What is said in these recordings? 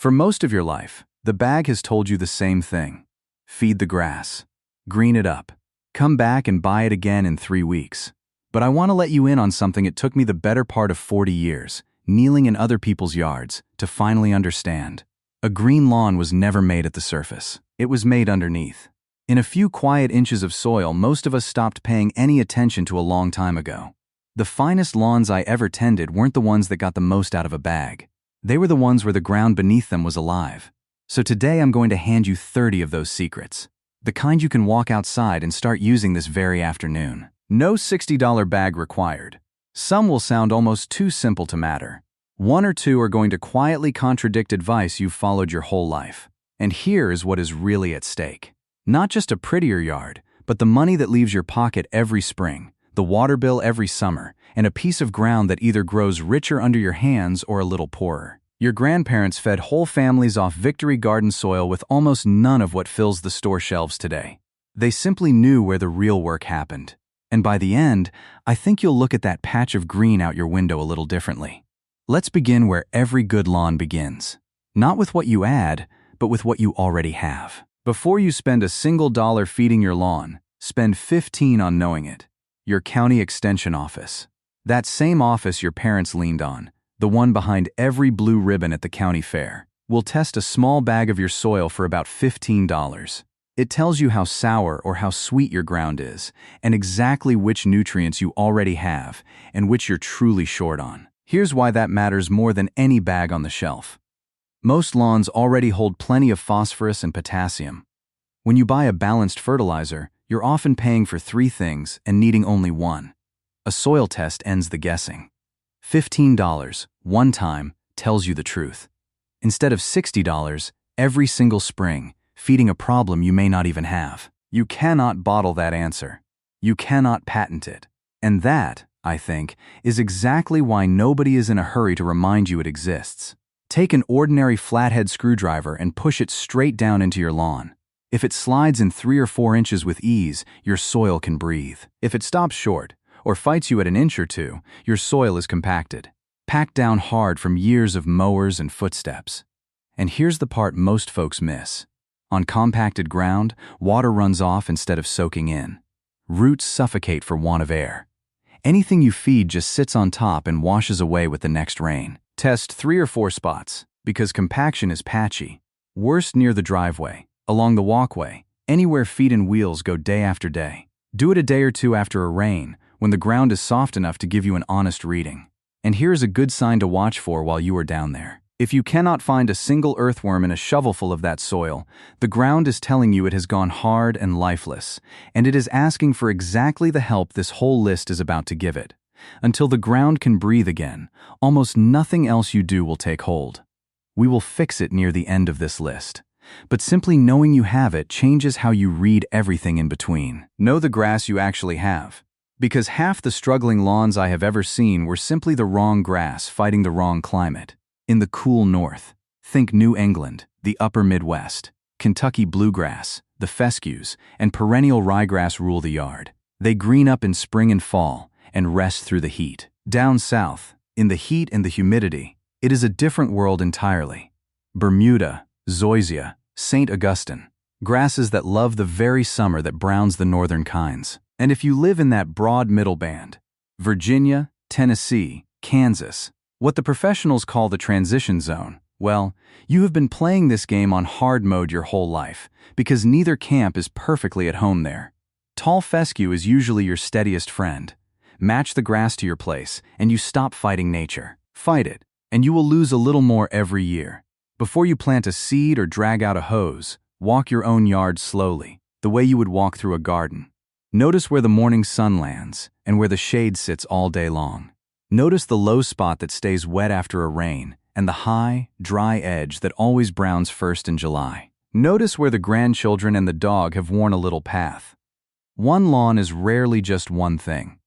For most of your life, the bag has told you the same thing. Feed the grass. Green it up. Come back and buy it again in 3 weeks. But I want to let you in on something it took me the better part of 40 years, kneeling in other people's yards, to finally understand. A green lawn was never made at the surface. It was made underneath. In a few quiet inches of soil, most of us stopped paying any attention to a long time ago. The finest lawns I ever tended weren't the ones that got the most out of a bag. They were the ones where the ground beneath them was alive. So today I'm going to hand you 30 of those secrets. The kind you can walk outside and start using this very afternoon. No $60 bag required. Some will sound almost too simple to matter. 1 or 2 are going to quietly contradict advice you've followed your whole life. And here is what is really at stake. Not just a prettier yard, but the money that leaves your pocket every spring, the water bill every summer, and a piece of ground that either grows richer under your hands or a little poorer. Your grandparents fed whole families off Victory Garden soil with almost none of what fills the store shelves today. They simply knew where the real work happened. And by the end, I think you'll look at that patch of green out your window a little differently. Let's begin where every good lawn begins. Not with what you add, but with what you already have. Before you spend a single dollar feeding your lawn, spend 15 on knowing it. Your county extension office. That same office your parents leaned on, the one behind every blue ribbon at the county fair, will test a small bag of your soil for about $15. It tells you how sour or how sweet your ground is, and exactly which nutrients you already have and which you're truly short on. Here's why that matters more than any bag on the shelf. Most lawns already hold plenty of phosphorus and potassium. When you buy a balanced fertilizer, you're often paying for 3 things and needing only 1. A soil test ends the guessing. $15, one time, tells you the truth. Instead of $60, every single spring, feeding a problem you may not even have. You cannot bottle that answer. You cannot patent it. And that, I think, is exactly why nobody is in a hurry to remind you it exists. Take an ordinary flathead screwdriver and push it straight down into your lawn. If it slides in 3 or 4 inches with ease, your soil can breathe. If it stops short, or fights you at an inch or 2, your soil is compacted, packed down hard from years of mowers and footsteps. And here's the part most folks miss. On compacted ground, water runs off instead of soaking in. Roots suffocate for want of air. Anything you feed just sits on top and washes away with the next rain. Test 3 or 4 spots, because compaction is patchy. Worst near the driveway, along the walkway, anywhere feet and wheels go day after day. Do it a day or 2 after a rain, when the ground is soft enough to give you an honest reading. And here's a good sign to watch for while you are down there. If you cannot find a single earthworm in a shovelful of that soil, the ground is telling you it has gone hard and lifeless, and it is asking for exactly the help this whole list is about to give it. Until the ground can breathe again, almost nothing else you do will take hold. We will fix it near the end of this list. But simply knowing you have it changes how you read everything in between. Know the grass you actually have. Because half the struggling lawns I have ever seen were simply the wrong grass fighting the wrong climate. In the cool north, think New England, the upper Midwest, Kentucky bluegrass, the fescues, and perennial ryegrass rule the yard. They green up in spring and fall and rest through the heat. Down south, in the heat and the humidity, it is a different world entirely. Bermuda, zoysia, St. Augustine, grasses that love the very summer that browns the northern kinds. And if you live in that broad middle band, Virginia, Tennessee, Kansas, what the professionals call the transition zone, well, you have been playing this game on hard mode your whole life, because neither camp is perfectly at home there. Tall fescue is usually your steadiest friend. Match the grass to your place, and you stop fighting nature. Fight it, and you will lose a little more every year. Before you plant a seed or drag out a hose, walk your own yard slowly, the way you would walk through a garden. Notice where the morning sun lands, and where the shade sits all day long. Notice the low spot that stays wet after a rain, and the high, dry edge that always browns first in July. Notice where the grandchildren and the dog have worn a little path. One lawn is rarely just one thing.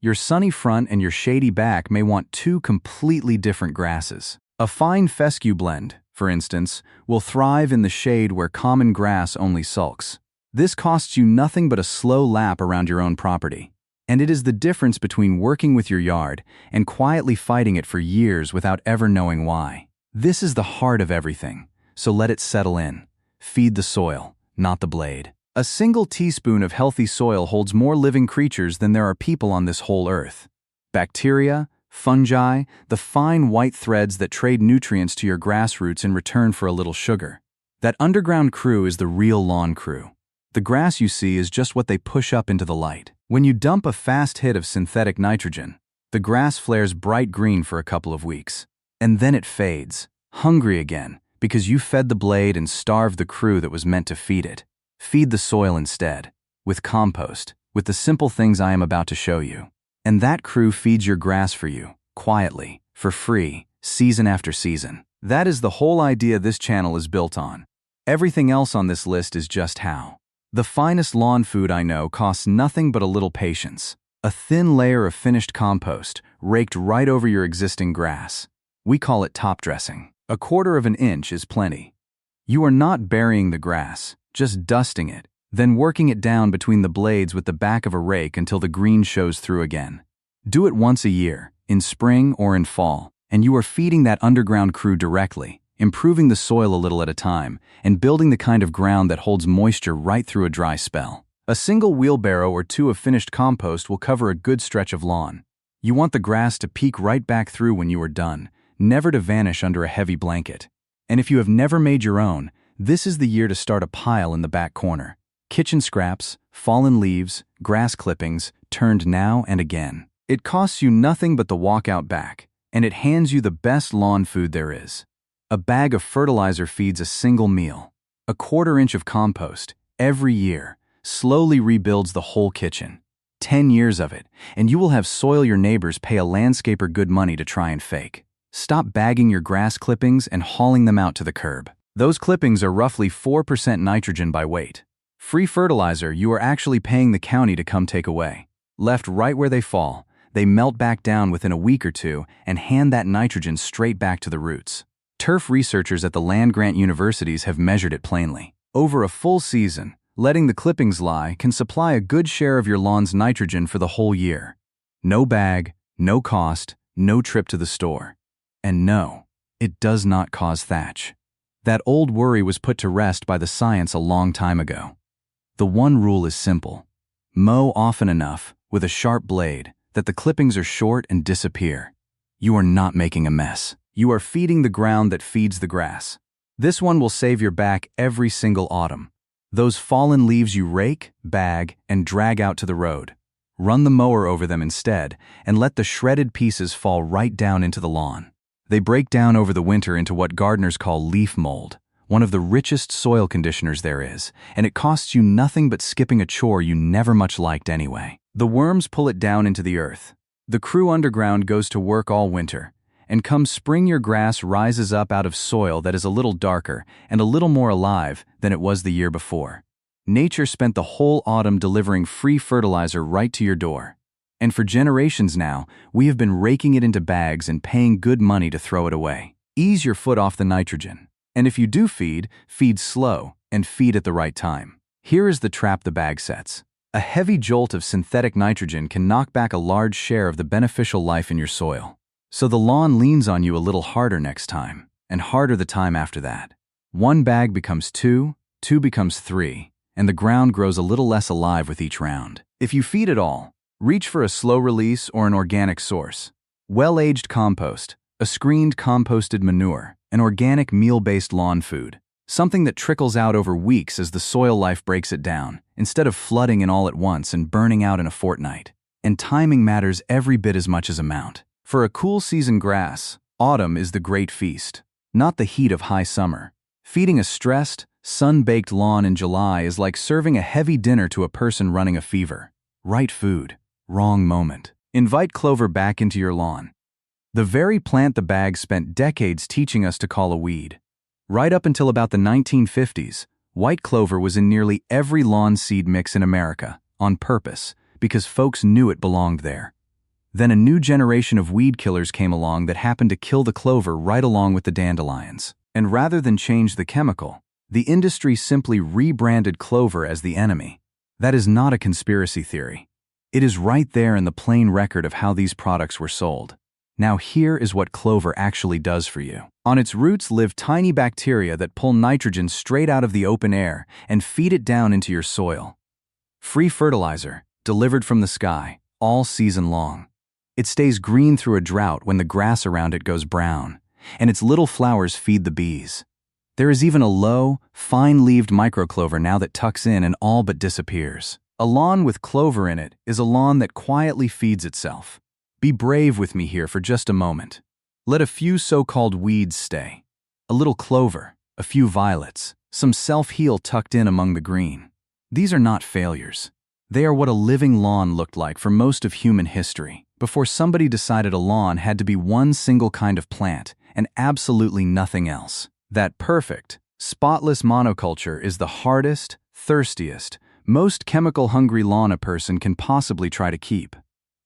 Your sunny front and your shady back may want 2 completely different grasses. A fine fescue blend, for instance, will thrive in the shade where common grass only sulks. This costs you nothing but a slow lap around your own property. And it is the difference between working with your yard and quietly fighting it for years without ever knowing why. This is the heart of everything, so let it settle in. Feed the soil, not the blade. A single teaspoon of healthy soil holds more living creatures than there are people on this whole earth. Bacteria, fungi, the fine white threads that trade nutrients to your grass roots in return for a little sugar. That underground crew is the real lawn crew. The grass you see is just what they push up into the light. When you dump a fast hit of synthetic nitrogen, the grass flares bright green for a couple of weeks. And then it fades, hungry again, because you fed the blade and starved the crew that was meant to feed it. Feed the soil instead, with compost, with the simple things I am about to show you. And that crew feeds your grass for you, quietly, for free, season after season. That is the whole idea this channel is built on. Everything else on this list is just how. The finest lawn food I know costs nothing but a little patience. A thin layer of finished compost, raked right over your existing grass. We call it top dressing. 1/4 inch is plenty. You are not burying the grass, just dusting it, then working it down between the blades with the back of a rake until the green shows through again. Do it once a year, in spring or in fall, and you are feeding that underground crew directly, improving the soil a little at a time, and building the kind of ground that holds moisture right through a dry spell. A single wheelbarrow or two of finished compost will cover a good stretch of lawn. You want the grass to peek right back through when you are done, never to vanish under a heavy blanket. And if you have never made your own, this is the year to start a pile in the back corner. Kitchen scraps, fallen leaves, grass clippings, turned now and again. It costs you nothing but the walkout back, and it hands you the best lawn food there is. A bag of fertilizer feeds a single meal. 1/4 inch of compost, every year, slowly rebuilds the whole kitchen. 10 years of it, and you will have soil your neighbors pay a landscaper good money to try and fake. Stop bagging your grass clippings and hauling them out to the curb. Those clippings are roughly 4% nitrogen by weight. Free fertilizer you are actually paying the county to come take away. Left right where they fall, they melt back down within a week or two and hand that nitrogen straight back to the roots. Turf researchers at the land-grant universities have measured it plainly. Over a full season, letting the clippings lie can supply a good share of your lawn's nitrogen for the whole year. No bag, no cost, no trip to the store. And no, it does not cause thatch. That old worry was put to rest by the science a long time ago. The one rule is simple. Mow often enough, with a sharp blade, that the clippings are short and disappear. You are not making a mess. You are feeding the ground that feeds the grass. This one will save your back every single autumn. Those fallen leaves you rake, bag, and drag out to the road. Run the mower over them instead, and let the shredded pieces fall right down into the lawn. They break down over the winter into what gardeners call leaf mold, one of the richest soil conditioners there is, and it costs you nothing but skipping a chore you never much liked anyway. The worms pull it down into the earth. The crew underground goes to work all winter, and come spring your grass rises up out of soil that is a little darker and a little more alive than it was the year before. Nature spent the whole autumn delivering free fertilizer right to your door. And for generations now, we have been raking it into bags and paying good money to throw it away. Ease your foot off the nitrogen. And if you do feed, feed slow and feed at the right time. Here is the trap the bag sets. A heavy jolt of synthetic nitrogen can knock back a large share of the beneficial life in your soil. So the lawn leans on you a little harder next time, and harder the time after that. 1 bag becomes 2, 2 becomes 3, and the ground grows a little less alive with each round. If you feed it all, reach for a slow release or an organic source. Well-aged compost, a screened composted manure, an organic meal-based lawn food. Something that trickles out over weeks as the soil life breaks it down, instead of flooding in all at once and burning out in a fortnight. And timing matters every bit as much as amount. For a cool season grass, autumn is the great feast, not the heat of high summer. Feeding a stressed, sun-baked lawn in July is like serving a heavy dinner to a person running a fever. Right food. Wrong moment. Invite clover back into your lawn. The very plant the bag spent decades teaching us to call a weed. Right up until about the 1950s, white clover was in nearly every lawn seed mix in America, on purpose, because folks knew it belonged there. Then a new generation of weed killers came along that happened to kill the clover right along with the dandelions. And rather than change the chemical, the industry simply rebranded clover as the enemy. That is not a conspiracy theory. It is right there in the plain record of how these products were sold. Now here is what clover actually does for you. On its roots live tiny bacteria that pull nitrogen straight out of the open air and feed it down into your soil. Free fertilizer, delivered from the sky, all season long. It stays green through a drought when the grass around it goes brown, and its little flowers feed the bees. There is even a low, fine-leaved microclover now that tucks in and all but disappears. A lawn with clover in it is a lawn that quietly feeds itself. Be brave with me here for just a moment. Let a few so-called weeds stay. A little clover, a few violets, some self-heal tucked in among the green. These are not failures. They are what a living lawn looked like for most of human history, before somebody decided a lawn had to be one single kind of plant and absolutely nothing else. That perfect, spotless monoculture is the hardest, thirstiest, most chemical-hungry lawn a person can possibly try to keep.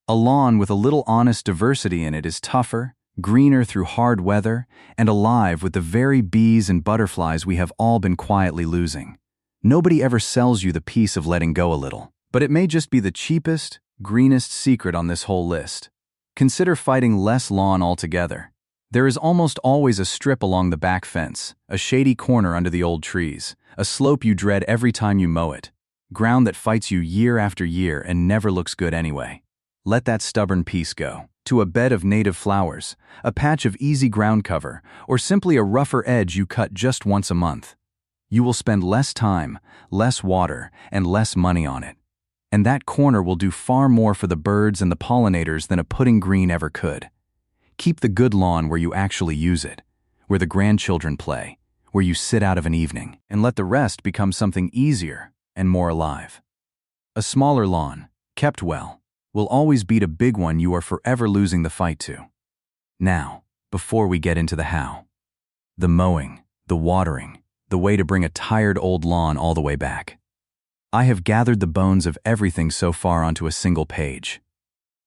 A lawn with a little honest diversity in it is tougher, greener through hard weather, and alive with the very bees and butterflies we have all been quietly losing. Nobody ever sells you the peace of letting go a little, but it may just be the cheapest, greenest secret on this whole list. Consider fighting less lawn altogether. There is almost always a strip along the back fence, a shady corner under the old trees, a slope you dread every time you mow it, ground that fights you year after year and never looks good anyway. Let that stubborn piece go to a bed of native flowers, a patch of easy ground cover, or simply a rougher edge you cut just once a month. You will spend less time, less water, and less money on it. And that corner will do far more for the birds and the pollinators than a putting green ever could. Keep the good lawn where you actually use it, where the grandchildren play, where you sit out of an evening, and let the rest become something easier and more alive. A smaller lawn, kept well, will always beat a big one you are forever losing the fight to. Now, before we get into the how, the mowing, the watering, the way to bring a tired old lawn all the way back. I have gathered the bones of everything so far onto a single page.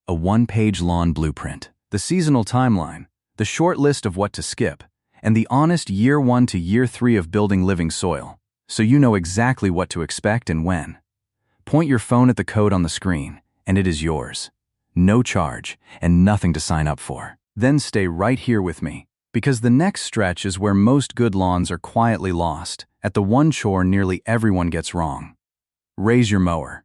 A one-page lawn blueprint, the seasonal timeline, the short list of what to skip, and the honest year 1 to year 3 of building living soil, so you know exactly what to expect and when. Point your phone at the code on the screen, and it is yours. No charge, and nothing to sign up for. Then stay right here with me, because the next stretch is where most good lawns are quietly lost, at the one chore nearly everyone gets wrong. Raise your mower.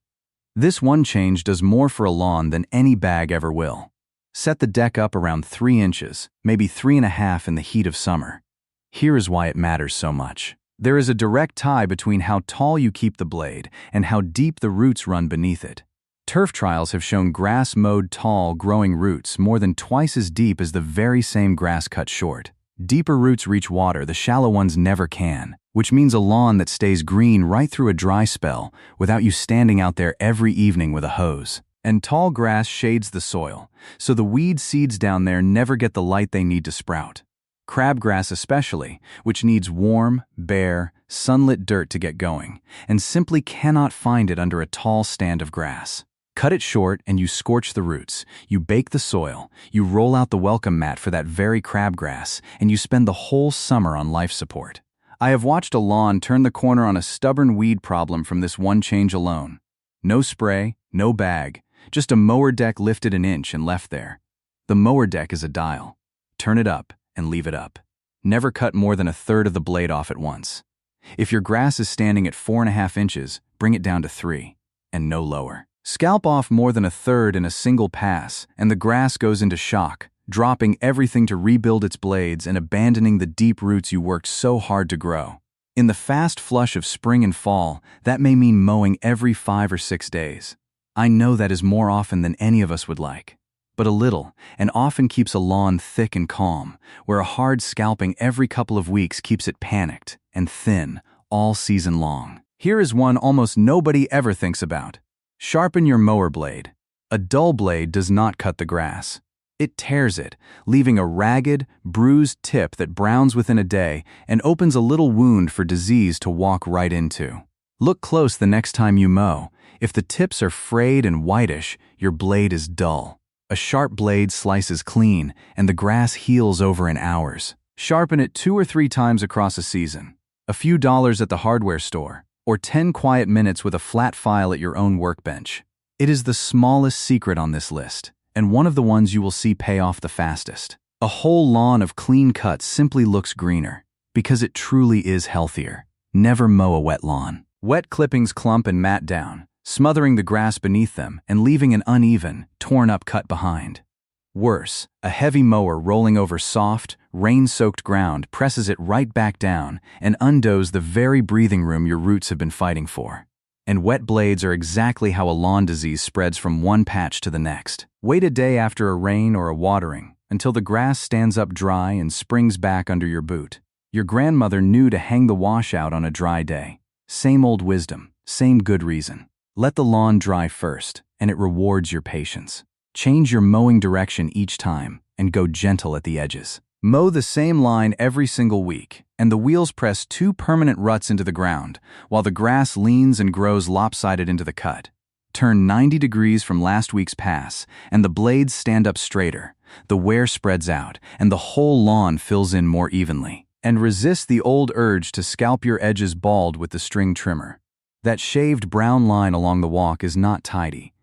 This one change does more for a lawn than any bag ever will. Set the deck up around 3 inches, maybe 3.5 in the heat of summer. Here is why it matters so much. There is a direct tie between how tall you keep the blade and how deep the roots run beneath it. Turf trials have shown grass-mowed tall, growing roots more than twice as deep as the very same grass cut short. Deeper roots reach water the shallow ones never can, which means a lawn that stays green right through a dry spell without you standing out there every evening with a hose. And tall grass shades the soil, so the weed seeds down there never get the light they need to sprout. Crabgrass especially, which needs warm, bare, sunlit dirt to get going, and simply cannot find it under a tall stand of grass. Cut it short and you scorch the roots, you bake the soil, you roll out the welcome mat for that very crabgrass, and you spend the whole summer on life support. I have watched a lawn turn the corner on a stubborn weed problem from this one change alone. No spray, no bag, just a mower deck lifted an inch and left there. The mower deck is a dial. Turn it up and leave it up. Never cut more than 1/3 of the blade off at once. If your grass is standing at 4.5 inches, bring it down to 3, and no lower. Scalp off more than 1/3 in a single pass, and the grass goes into shock, dropping everything to rebuild its blades and abandoning the deep roots you worked so hard to grow. In the fast flush of spring and fall, that may mean mowing every 5 or 6 days. I know that is more often than any of us would like. But a little, and often keeps a lawn thick and calm, where a hard scalping every couple of weeks keeps it panicked and thin all season long. Here is one almost nobody ever thinks about. Sharpen your mower blade. A dull blade does not cut the grass. It tears it, leaving a ragged, bruised tip that browns within a day and opens a little wound for disease to walk right into. Look close the next time you mow. If the tips are frayed and whitish, your blade is dull. A sharp blade slices clean, and the grass heals over in hours. Sharpen it 2 or 3 times across a season. A few dollars at the hardware store, or 10 quiet minutes with a flat file at your own workbench. It is the smallest secret on this list, and one of the ones you will see pay off the fastest. A whole lawn of clean cuts simply looks greener, because it truly is healthier. Never mow a wet lawn. Wet clippings clump and mat down, smothering the grass beneath them and leaving an uneven, torn-up cut behind. Worse, a heavy mower rolling over soft, rain-soaked ground presses it right back down and undoes the very breathing room your roots have been fighting for. And wet blades are exactly how a lawn disease spreads from one patch to the next. Wait a day after a rain or a watering until the grass stands up dry and springs back under your boot. Your grandmother knew to hang the wash out on a dry day. Same old wisdom, same good reason. Let the lawn dry first, and it rewards your patience. Change your mowing direction each time, and go gentle at the edges. Mow the same line every single week, and the wheels press 2 permanent ruts into the ground, while the grass leans and grows lopsided into the cut. Turn 90 degrees from last week's pass, and the blades stand up straighter, the wear spreads out, and the whole lawn fills in more evenly. And resist the old urge to scalp your edges bald with the string trimmer. That shaved brown line along the walk is not tidy.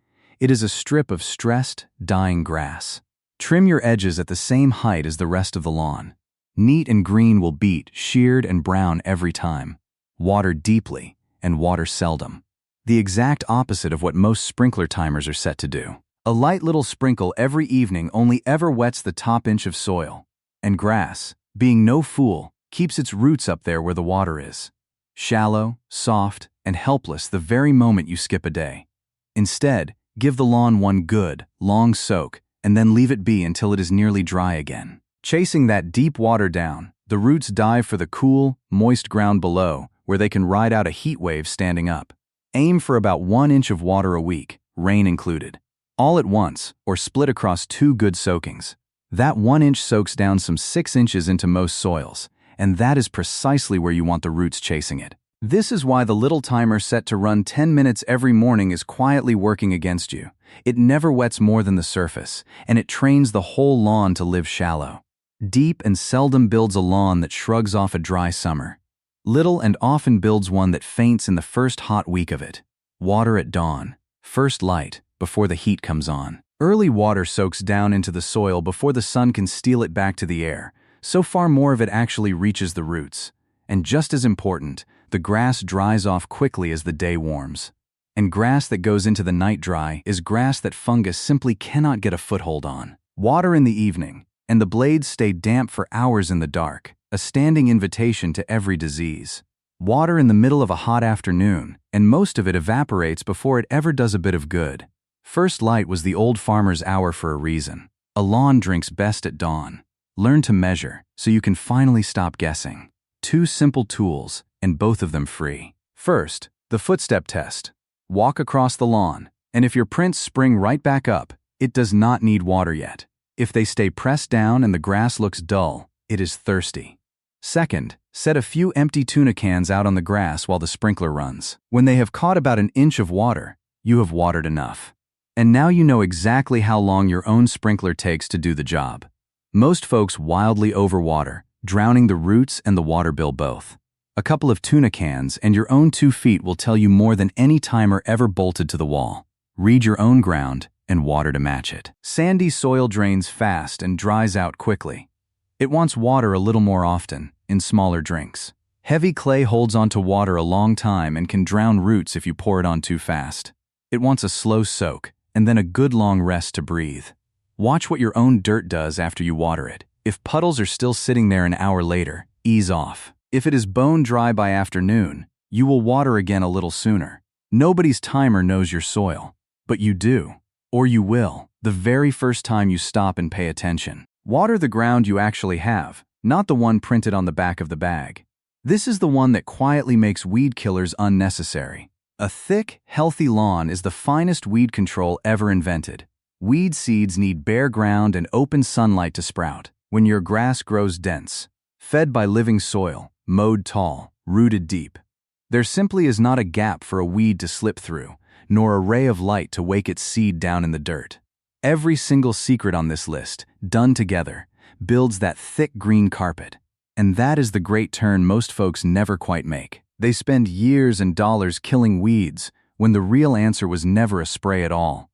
It is a strip of stressed, dying grass. Trim your edges at the same height as the rest of the lawn. Neat and green will beat sheared and brown every time. Water deeply and water seldom. The exact opposite of what most sprinkler timers are set to do. A light little sprinkle every evening only ever wets the top inch of soil. And grass, being no fool, keeps its roots up there where the water is. Shallow, soft, and helpless the very moment you skip a day. Instead, give the lawn one good, long soak, and then leave it be until it is nearly dry again. Chasing that deep water down, the roots dive for the cool, moist ground below, where they can ride out a heat wave standing up. Aim for about 1 inch of water a week, rain included. All at once, or split across 2 good soakings. That 1 inch soaks down some 6 inches into most soils, and that is precisely where you want the roots chasing it. This is why the little timer set to run 10 minutes every morning is quietly working against you. It never wets more than the surface, and it trains the whole lawn to live shallow. Deep and seldom builds a lawn that shrugs off a dry summer. Little and often builds one that faints in the first hot week of it. Water at dawn, first light, before the heat comes on. Early water soaks down into the soil before the sun can steal it back to the air, so far more of it actually reaches the roots. And just as important, the grass dries off quickly as the day warms. And grass that goes into the night dry is grass that fungus simply cannot get a foothold on. Water in the evening, and the blades stay damp for hours in the dark, a standing invitation to every disease. Water in the middle of a hot afternoon, and most of it evaporates before it ever does a bit of good. First light was the old farmer's hour for a reason. A lawn drinks best at dawn. Learn to measure, so you can finally stop guessing. 2 simple tools, and both of them free. First, the footstep test. Walk across the lawn, and if your prints spring right back up, it does not need water yet. If they stay pressed down and the grass looks dull, it is thirsty. Second, set a few empty tuna cans out on the grass while the sprinkler runs. When they have caught about an inch of water, you have watered enough. And now you know exactly how long your own sprinkler takes to do the job. Most folks wildly overwater, drowning the roots and the water bill both. A couple of tuna cans and your own 2 feet will tell you more than any timer ever bolted to the wall. Read your own ground and water to match it. Sandy soil drains fast and dries out quickly. It wants water a little more often, in smaller drinks. Heavy clay holds onto water a long time and can drown roots if you pour it on too fast. It wants a slow soak, and then a good long rest to breathe. Watch what your own dirt does after you water it. If puddles are still sitting there an hour later, ease off. If it is bone dry by afternoon, you will water again a little sooner. Nobody's timer knows your soil, but you do, or you will, the very first time you stop and pay attention. Water the ground you actually have, not the one printed on the back of the bag. This is the one that quietly makes weed killers unnecessary. A thick, healthy lawn is the finest weed control ever invented. Weed seeds need bare ground and open sunlight to sprout. When your grass grows dense, fed by living soil, mowed tall, rooted deep, there simply is not a gap for a weed to slip through, nor a ray of light to wake its seed down in the dirt. Every single secret on this list, done together, builds that thick green carpet. And that is the great turn most folks never quite make. They spend years and dollars killing weeds when the real answer was never a spray at all.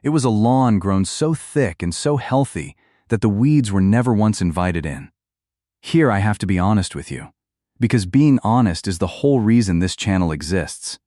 It was a lawn grown so thick and so healthy that the weeds were never once invited in. Here I have to be honest with you, because being honest is the whole reason this channel exists.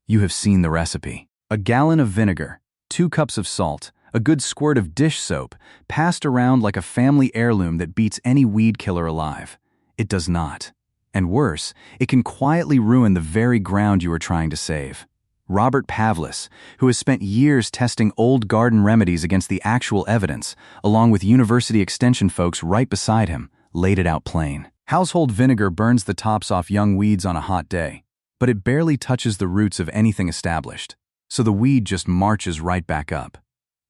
You have seen the recipe. A gallon of vinegar, 2 cups of salt, a good squirt of dish soap, passed around like a family heirloom that beats any weed killer alive. It does not. And worse, it can quietly ruin the very ground you are trying to save. Robert Pavlis, who has spent years testing old garden remedies against the actual evidence, along with university extension folks right beside him, laid it out plain. Household vinegar burns the tops off young weeds on a hot day, but it barely touches the roots of anything established, so the weed just marches right back up.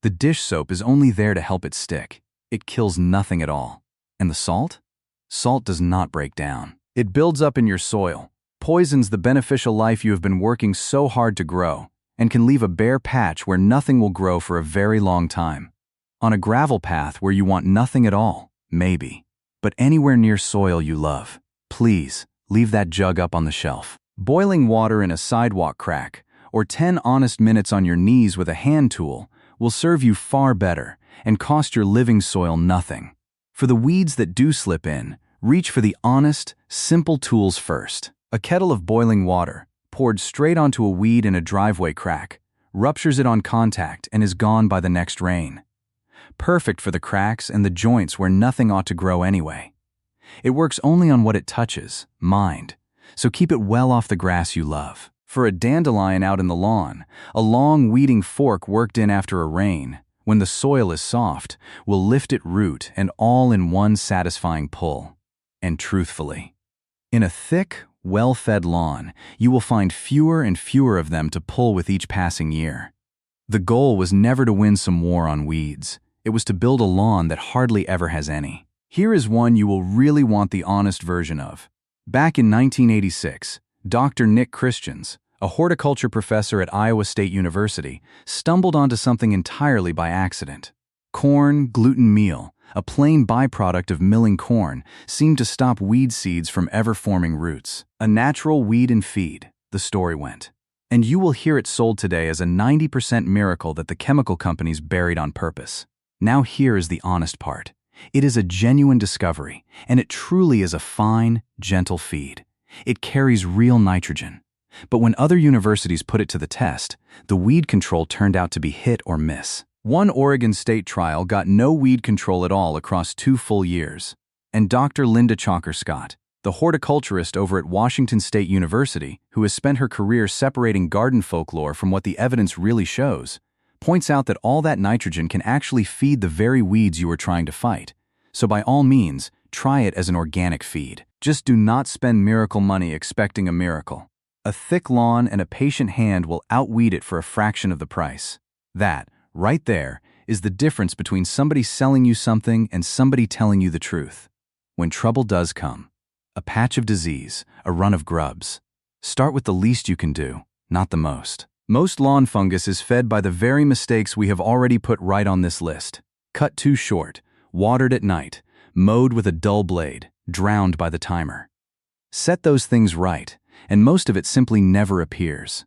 The dish soap is only there to help it stick. It kills nothing at all. And the salt? Salt does not break down. It builds up in your soil, poisons the beneficial life you have been working so hard to grow, and can leave a bare patch where nothing will grow for a very long time. On a gravel path where you want nothing at all, maybe. But anywhere near soil you love, please leave that jug up on the shelf. Boiling water in a sidewalk crack, or 10 honest minutes on your knees with a hand tool, will serve you far better and cost your living soil nothing. For the weeds that do slip in, reach for the honest, simple tools first. A kettle of boiling water, poured straight onto a weed in a driveway crack, ruptures it on contact and is gone by the next rain. Perfect for the cracks and the joints where nothing ought to grow anyway. It works only on what it touches, mind, so keep it well off the grass you love. For a dandelion out in the lawn, a long weeding fork worked in after a rain, when the soil is soft, will lift it root and all in one satisfying pull. And truthfully, in a thick, well-fed lawn, you will find fewer and fewer of them to pull with each passing year. The goal was never to win some war on weeds. It was to build a lawn that hardly ever has any. Here is one you will really want the honest version of. Back in 1986, Dr. Nick Christians, a horticulture professor at Iowa State University, stumbled onto something entirely by accident. Corn gluten meal, a plain byproduct of milling corn, seemed to stop weed seeds from ever forming roots. A natural weed and feed, the story went. And you will hear it sold today as a 90% miracle that the chemical companies buried on purpose. Now here is the honest part. It is a genuine discovery, and it truly is a fine, gentle feed. It carries real nitrogen. But when other universities put it to the test, the weed control turned out to be hit or miss. One Oregon State trial got no weed control at all across 2 full years. And Dr. Linda Chalker-Scott, the horticulturist over at Washington State University, who has spent her career separating garden folklore from what the evidence really shows, points out that all that nitrogen can actually feed the very weeds you are trying to fight. So by all means, try it as an organic feed. Just do not spend miracle money expecting a miracle. A thick lawn and a patient hand will outweed it for a fraction of the price. That, right there, is the difference between somebody selling you something and somebody telling you the truth. When trouble does come, a patch of disease, a run of grubs, start with the least you can do, not the most. Most lawn fungus is fed by the very mistakes we have already put right on this list. Cut too short, watered at night, mowed with a dull blade, drowned by the timer. Set those things right, and most of it simply never appears.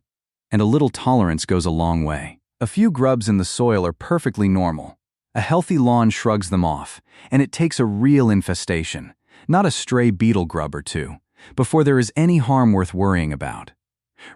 And a little tolerance goes a long way. A few grubs in the soil are perfectly normal. A healthy lawn shrugs them off, and it takes a real infestation, not a stray beetle grub or two, before there is any harm worth worrying about.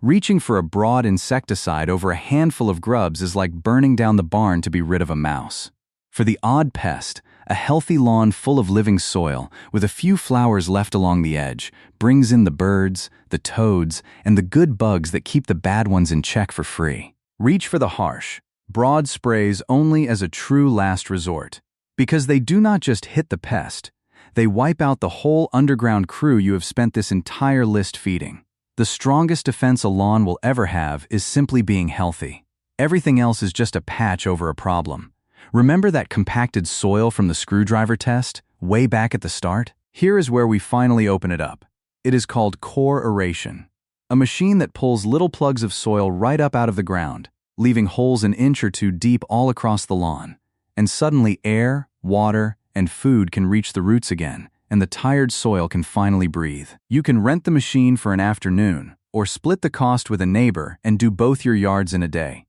Reaching for a broad insecticide over a handful of grubs is like burning down the barn to be rid of a mouse. For the odd pest, a healthy lawn full of living soil, with a few flowers left along the edge, brings in the birds, the toads, and the good bugs that keep the bad ones in check for free. Reach for the harsh, broad sprays only as a true last resort, because they do not just hit the pest, they wipe out the whole underground crew you have spent this entire list feeding. The strongest defense a lawn will ever have is simply being healthy. Everything else is just a patch over a problem. Remember that compacted soil from the screwdriver test, way back at the start? Here is where we finally open it up. It is called core aeration, a machine that pulls little plugs of soil right up out of the ground, leaving holes an inch or two deep all across the lawn. And suddenly air, water, and food can reach the roots again, and the tired soil can finally breathe. You can rent the machine for an afternoon, or split the cost with a neighbor and do both your yards in a day.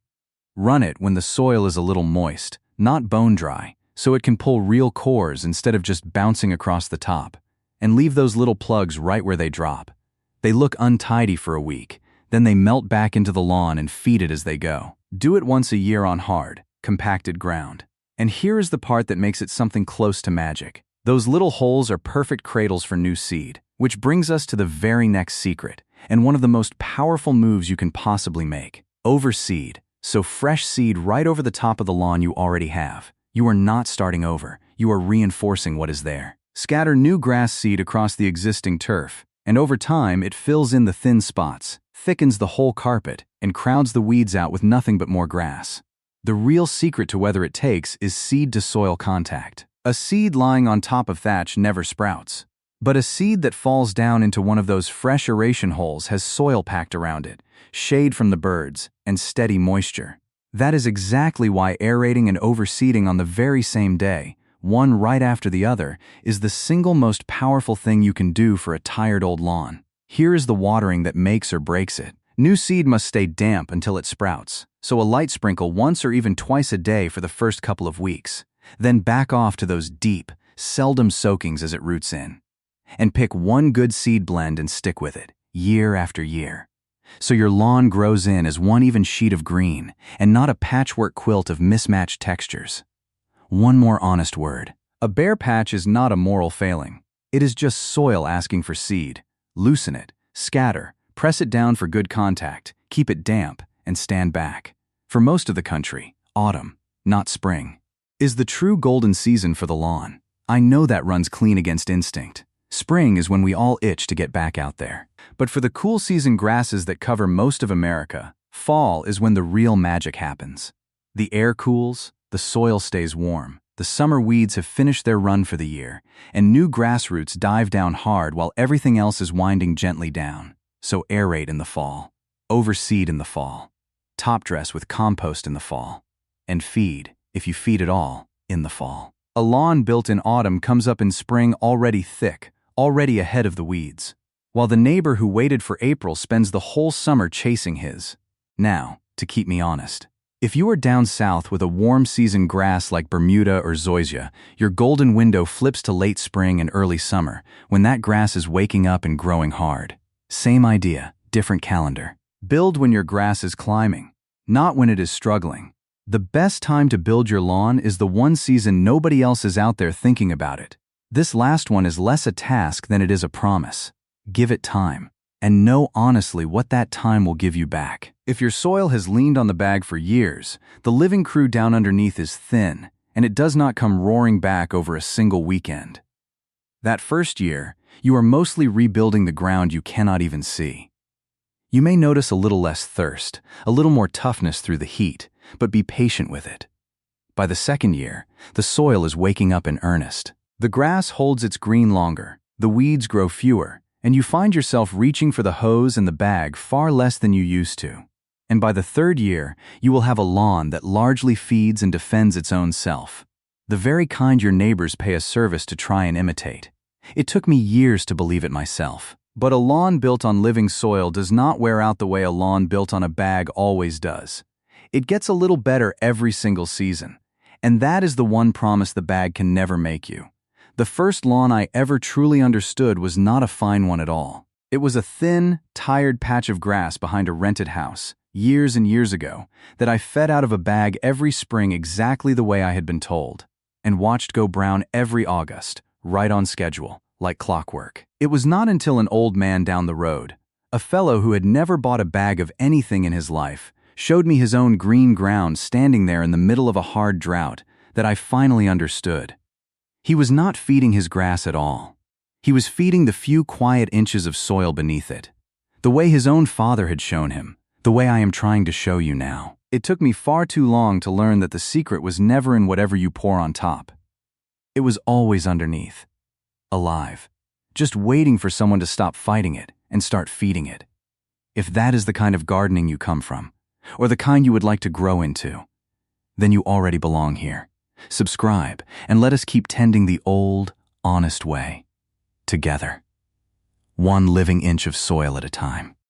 Run it when the soil is a little moist, not bone dry, so it can pull real cores instead of just bouncing across the top. And leave those little plugs right where they drop. They look untidy for a week, then they melt back into the lawn and feed it as they go. Do it once a year on hard, compacted ground. And here is the part that makes it something close to magic. Those little holes are perfect cradles for new seed, which brings us to the very next secret, and one of the most powerful moves you can possibly make. Overseed. So fresh seed right over the top of the lawn you already have. You are not starting over, you are reinforcing what is there. Scatter new grass seed across the existing turf, and over time it fills in the thin spots, thickens the whole carpet, and crowds the weeds out with nothing but more grass. The real secret to whether it takes is seed-to-soil contact. A seed lying on top of thatch never sprouts. But a seed that falls down into one of those fresh aeration holes has soil packed around it, shade from the birds, and steady moisture. That is exactly why aerating and overseeding on the very same day, one right after the other, is the single most powerful thing you can do for a tired old lawn. Here is the watering that makes or breaks it. New seed must stay damp until it sprouts, so a light sprinkle once or even twice a day for the first couple of weeks. Then back off to those deep, seldom soakings as it roots in. And pick one good seed blend and stick with it, year after year. So your lawn grows in as one even sheet of green, and not a patchwork quilt of mismatched textures. One more honest word. A bare patch is not a moral failing. It is just soil asking for seed. Loosen it, scatter, press it down for good contact, keep it damp, and stand back. For most of the country, autumn, not spring, is the true golden season for the lawn. I know that runs clean against instinct. Spring is when we all itch to get back out there. But for the cool season grasses that cover most of America, fall is when the real magic happens. The air cools, the soil stays warm, the summer weeds have finished their run for the year, and new grass roots dive down hard while everything else is winding gently down. So aerate in the fall, overseed in the fall, top dress with compost in the fall, and feed, if you feed at all, in the fall. A lawn built in autumn comes up in spring already thick, already ahead of the weeds, while the neighbor who waited for April spends the whole summer chasing his. Now, to keep me honest. If you are down south with a warm season grass like Bermuda or zoysia, your golden window flips to late spring and early summer, when that grass is waking up and growing hard. Same idea, different calendar. Build when your grass is climbing, not when it is struggling. The best time to build your lawn is the one season nobody else is out there thinking about it. This last one is less a task than it is a promise. Give it time, and know honestly what that time will give you back. If your soil has leaned on the bag for years, the living crew down underneath is thin, and it does not come roaring back over a single weekend. That first year, you are mostly rebuilding the ground you cannot even see. You may notice a little less thirst, a little more toughness through the heat, but be patient with it. By the second year, the soil is waking up in earnest. The grass holds its green longer, the weeds grow fewer, and you find yourself reaching for the hose and the bag far less than you used to. And by the third year, you will have a lawn that largely feeds and defends its own self. The very kind your neighbors pay a service to try and imitate. It took me years to believe it myself. But a lawn built on living soil does not wear out the way a lawn built on a bag always does. It gets a little better every single season. And that is the one promise the bag can never make you. The first lawn I ever truly understood was not a fine one at all. It was a thin, tired patch of grass behind a rented house, years and years ago, that I fed out of a bag every spring exactly the way I had been told, and watched go brown every August, right on schedule, like clockwork. It was not until an old man down the road, a fellow who had never bought a bag of anything in his life, showed me his own green ground standing there in the middle of a hard drought, that I finally understood. He was not feeding his grass at all. He was feeding the few quiet inches of soil beneath it, the way his own father had shown him, the way I am trying to show you now. It took me far too long to learn that the secret was never in whatever you pour on top. It was always underneath, alive, just waiting for someone to stop fighting it and start feeding it. If that is the kind of gardening you come from, or the kind you would like to grow into, then you already belong here. Subscribe, and let us keep tending the old, honest way, together. One living inch of soil at a time.